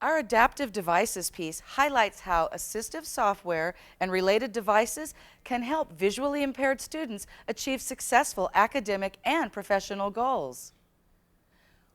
Our adaptive devices piece highlights how assistive software and related devices can help visually impaired students achieve successful academic and professional goals.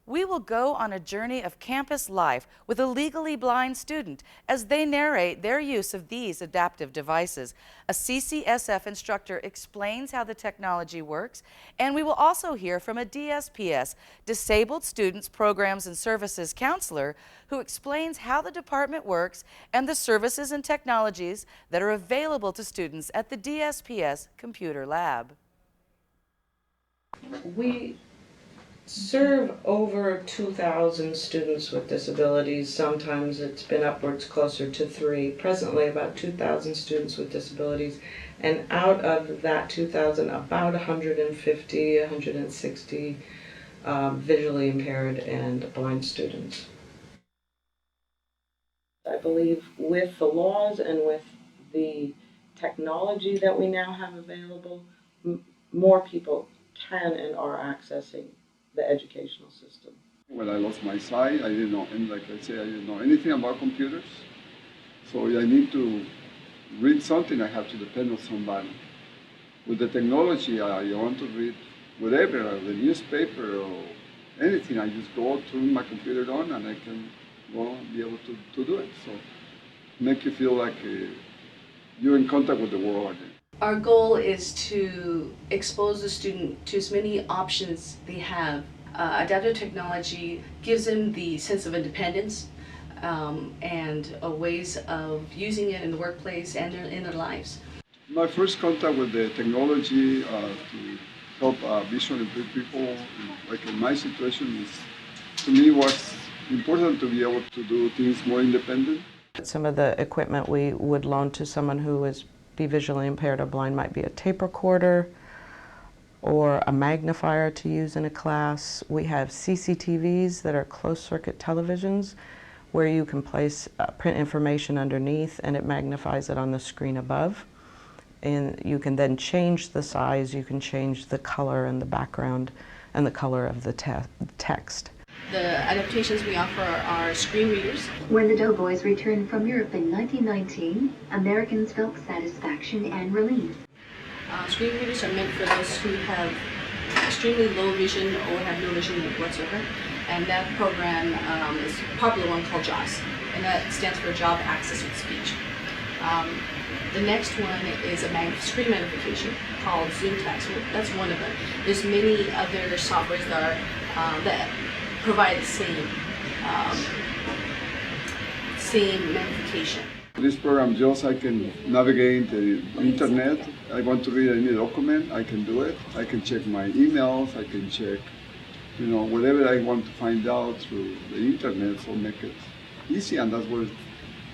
We will go on a journey of campus life with a legally blind student as they narrate their use of these adaptive devices. A CCSF instructor explains how the technology works, and we will also hear from a DSPS, Disabled Students Programs and Services counselor, who explains how the department works and the services and technologies that are available to students at the DSPS Computer Lab. We serve over 2,000 students with disabilities. Sometimes it's been upwards closer to 3. Presently about 2,000 students with disabilities, and out of that 2,000, about 150, 160 visually impaired and blind students. I believe with the laws and with the technology that we now have available, more people can and are accessing the educational system. When I lost my sight, I didn't know, and like I say, I didn't know anything about computers. So I need to read something, I have to depend on somebody. With the technology, I want to read whatever, the newspaper or anything. I just go turn my computer on and I can go be able to do it. So make you feel like you're in contact with the world. Our goal is to expose the student to as many options they have. Adaptive technology gives them the sense of independence and ways of using it in the workplace and in their lives. My first contact with the technology to help visually impaired people, like in my situation, to me was important to be able to do things more independent. Some of the equipment we would loan to someone who is visually impaired or blind might be a tape recorder or a magnifier to use in a class. We have CCTVs that are closed circuit televisions where you can place print information underneath and it magnifies it on the screen above. And you can then change the size, you can change the color and the background and the color of the text. The adaptations we offer are screen readers. When the Doughboys returned from Europe in 1919, Americans felt satisfaction and relief. Screen readers are meant for those who have extremely low vision or have no vision whatsoever. And that program is a popular one called JAWS, and that stands for Job Access with Speech. The next one is a screen magnification called Zoom Text. That's one of them. There's many other softwares that are that provide the same magnification. This program just I can navigate the internet. I want to read any document, I can do it. I can check my emails, I can check, whatever I want to find out through the internet, so make it easy, and that's what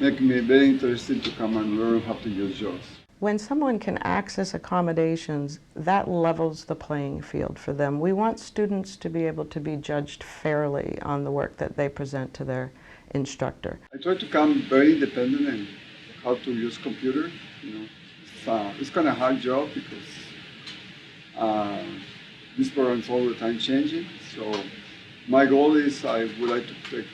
makes me very interested to come and learn how to use JAWS. When someone can access accommodations, that levels the playing field for them. We want students to be able to be judged fairly on the work that they present to their instructor. I try to become very independent in how to use computer. It's kind of a hard job because this program is all the time changing. So my goal is I would like to take,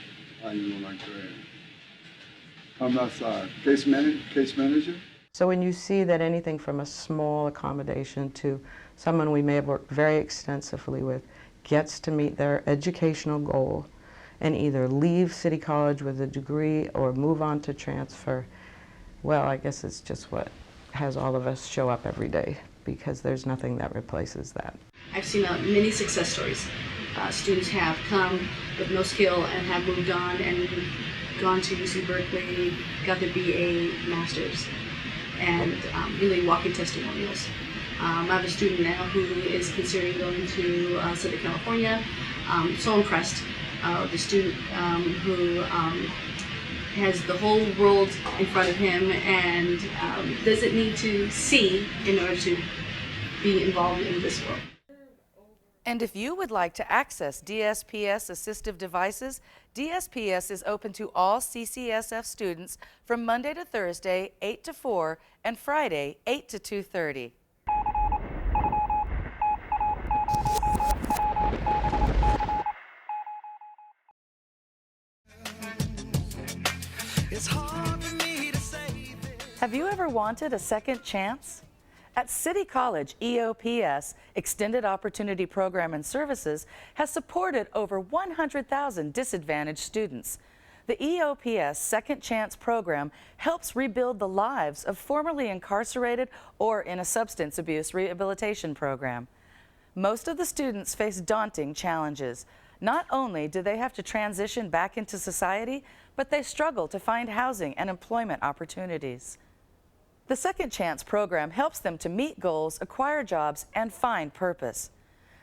come as a case manager. So when you see that anything from a small accommodation to someone we may have worked very extensively with gets to meet their educational goal and either leave City College with a degree or move on to transfer, well, I guess it's just what has all of us show up every day, because there's nothing that replaces that. I've seen many success stories. Students have come with no skill and have moved on and gone to UC Berkeley, got their BA, master's, and really walking testimonials. I have a student now who is considering going to Southern California. So impressed. The student who has the whole world in front of him and doesn't need to see in order to be involved in this world. And if you would like to access DSPS assistive devices, DSPS is open to all CCSF students from Monday to Thursday, 8 to 4, and Friday, 8 to 2:30. Have you ever wanted a second chance? At City College, EOPS, Extended Opportunity Program and Services, has supported over 100,000 disadvantaged students. The EOPS Second Chance program helps rebuild the lives of formerly incarcerated or in a substance abuse rehabilitation program. Most of the students face daunting challenges. Not only do they have to transition back into society, but they struggle to find housing and employment opportunities. The Second Chance program helps them to meet goals, acquire jobs, and find purpose.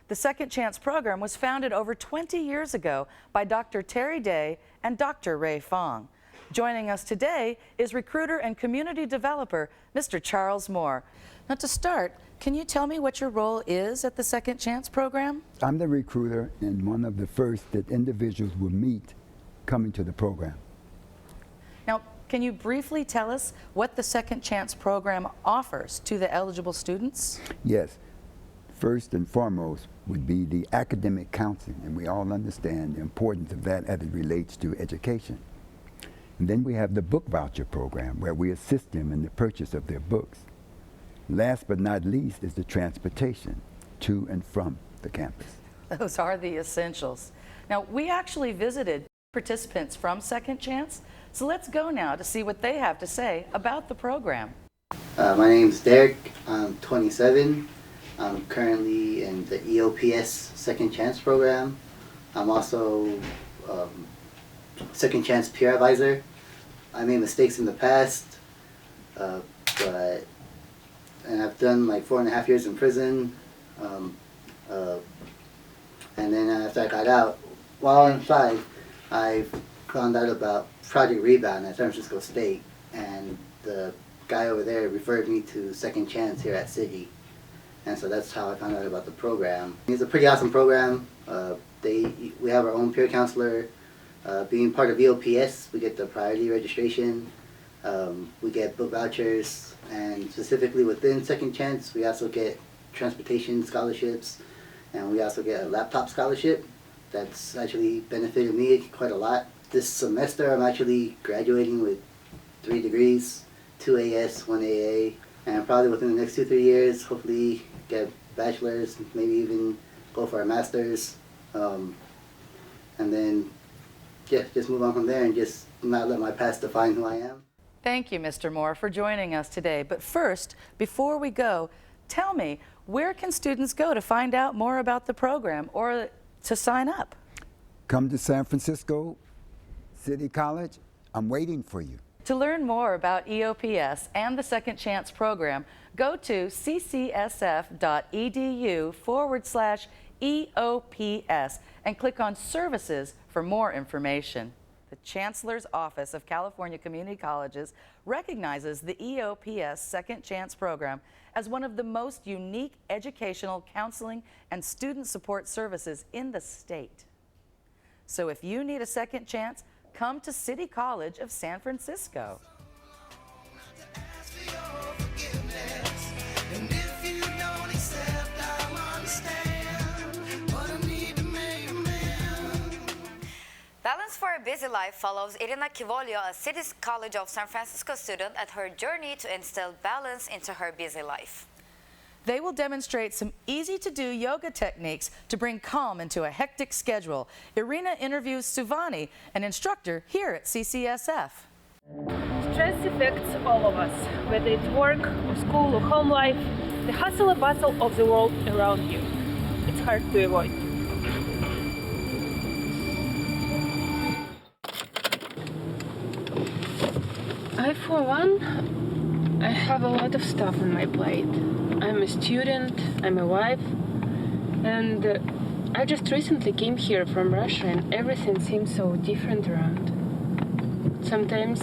The Second Chance program was founded over 20 years ago by Dr. Terry Day and Dr. Ray Fong. Joining us today is recruiter and community developer, Mr. Charles Moore. Now to start, can you tell me what your role is at the Second Chance program? I'm the recruiter and one of the first that individuals will meet coming to the program. Now, can you briefly tell us what the Second Chance program offers to the eligible students? Yes. First and foremost would be the academic counseling, and we all understand the importance of that as it relates to education. And then we have the book voucher program, where we assist them in the purchase of their books. Last but not least is the transportation to and from the campus. Those are the essentials. Now, we actually visited participants from Second Chance, so let's go now to see what they have to say about the program. My name's Derek. I'm 27. I'm currently in the EOPS Second Chance program. I'm also Second Chance peer advisor. I made mistakes in the past, and I've done like 4.5 years in prison. And then after I got out, while inside, I found out about Project Rebound at San Francisco State, and the guy over there referred me to Second Chance here at City. And so that's how I found out about the program. It's a pretty awesome program. We have our own peer counselor. Being part of EOPS, we get the priority registration. We get book vouchers, and specifically within Second Chance, we also get transportation scholarships, and we also get a laptop scholarship. That's actually benefited me quite a lot. This semester, I'm actually graduating with 3 degrees, 2 AS, 1 AA, and probably within the next 2-3 years, hopefully get bachelor's, maybe even go for a master's, and then just move on from there and just not let my past define who I am. Thank you, Mr. Moore, for joining us today. But first, before we go, tell me, where can students go to find out more about the program or to sign up? Come to San Francisco City College. I'm waiting for you. To learn more about EOPS and the Second Chance program, go to ccsf.edu/EOPS and click on Services for more information. The Chancellor's Office of California Community Colleges recognizes the EOPS Second Chance program as one of the most unique educational, counseling, and student support services in the state. So if you need a second chance, come to City College of San Francisco. Balance for a Busy Life follows Irina Kivolio, a City College of San Francisco student, at her journey to instill balance into her busy life. They will demonstrate some easy-to-do yoga techniques to bring calm into a hectic schedule. Irina interviews Suvani, an instructor here at CCSF. Stress affects all of us, whether it's work or school or home life, the hustle and bustle of the world around you. It's hard to avoid. For one, I have a lot of stuff on my plate. I'm a student, I'm a wife, and I just recently came here from Russia and everything seems so different around. Sometimes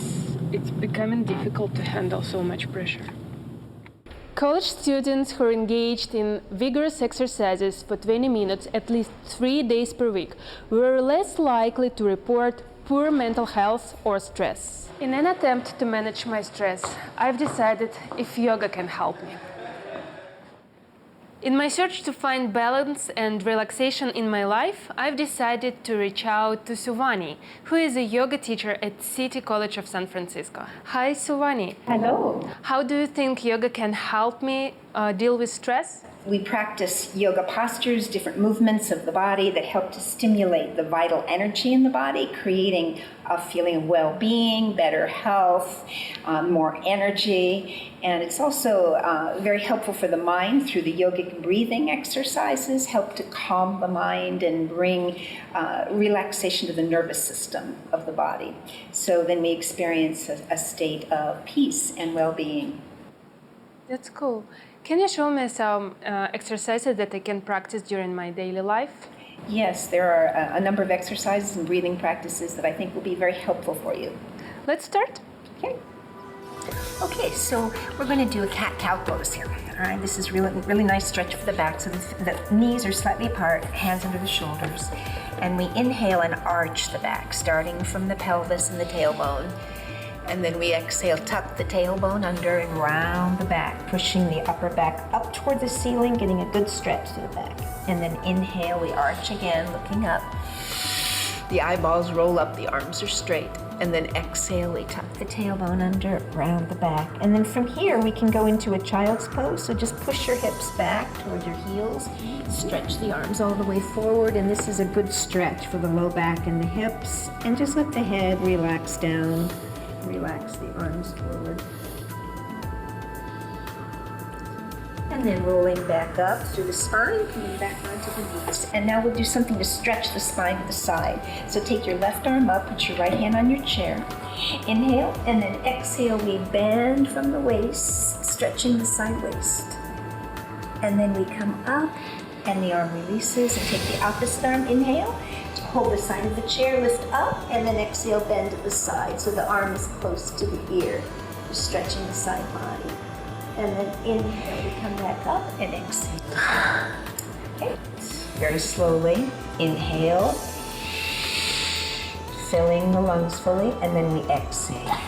it's becoming difficult to handle so much pressure. College students who are engaged in vigorous exercises for 20 minutes at least 3 days per week were less likely to report poor mental health or stress. In an attempt to manage my stress, I've decided if yoga can help me. In my search to find balance and relaxation in my life, I've decided to reach out to Suvani, who is a yoga teacher at City College of San Francisco. Hi, Suvani. Hello. How do you think yoga can help me deal with stress? We practice yoga postures, different movements of the body that help to stimulate the vital energy in the body, creating a feeling of well-being, better health, more energy. And it's also very helpful for the mind through the yogic breathing exercises, help to calm the mind and bring relaxation to the nervous system of the body. So then we experience a state of peace and well-being. That's cool. Can you show me some exercises that I can practice during my daily life? Yes, there are a number of exercises and breathing practices that I think will be very helpful for you. Let's start. Okay. Okay, so we're going to do a cat-cow pose here. All right, this is really nice stretch for the back, so the knees are slightly apart, hands under the shoulders, and we inhale and arch the back, starting from the pelvis and the tailbone. And then we exhale, tuck the tailbone under and round the back, pushing the upper back up toward the ceiling, getting a good stretch to the back. And then inhale, we arch again, looking up. The eyeballs roll up, the arms are straight. And then exhale, we tuck the tailbone under, round the back. And then from here, we can go into a child's pose. So just push your hips back toward your heels, stretch the arms all the way forward. And this is a good stretch for the low back and the hips. And just let the head relax down. Relax the arms forward. And then rolling back up through the spine, coming back onto the knees. And now we'll do something to stretch the spine to the side. So take your left arm up, put your right hand on your chair. Inhale, and then exhale, we bend from the waist, stretching the side waist. And then we come up, and the arm releases, and take the opposite arm, inhale. Hold the side of the chair, lift up, and then exhale, bend to the side. So the arm is close to the ear, just stretching the side body. And then inhale, we come back up and exhale. Okay, very slowly. Inhale, filling the lungs fully, and then we exhale.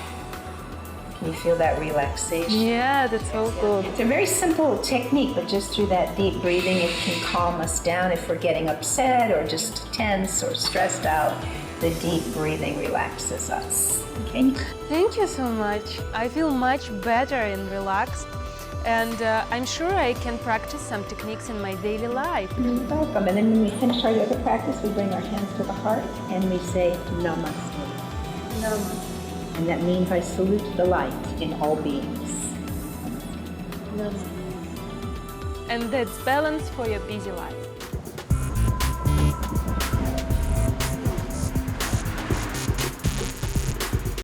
Can you feel that relaxation? Yeah, that's so good. It's a very simple technique, but just through that deep breathing, it can calm us down if we're getting upset or just tense or stressed out. The deep breathing relaxes us. Okay? Thank you so much. I feel much better and relaxed. And I'm sure I can practice some techniques in my daily life. You're welcome. And then when we finish our yoga practice, we bring our hands to the heart and we say Namaste. Namaste. And that means I salute the light in all beings. And that's balance for your busy life.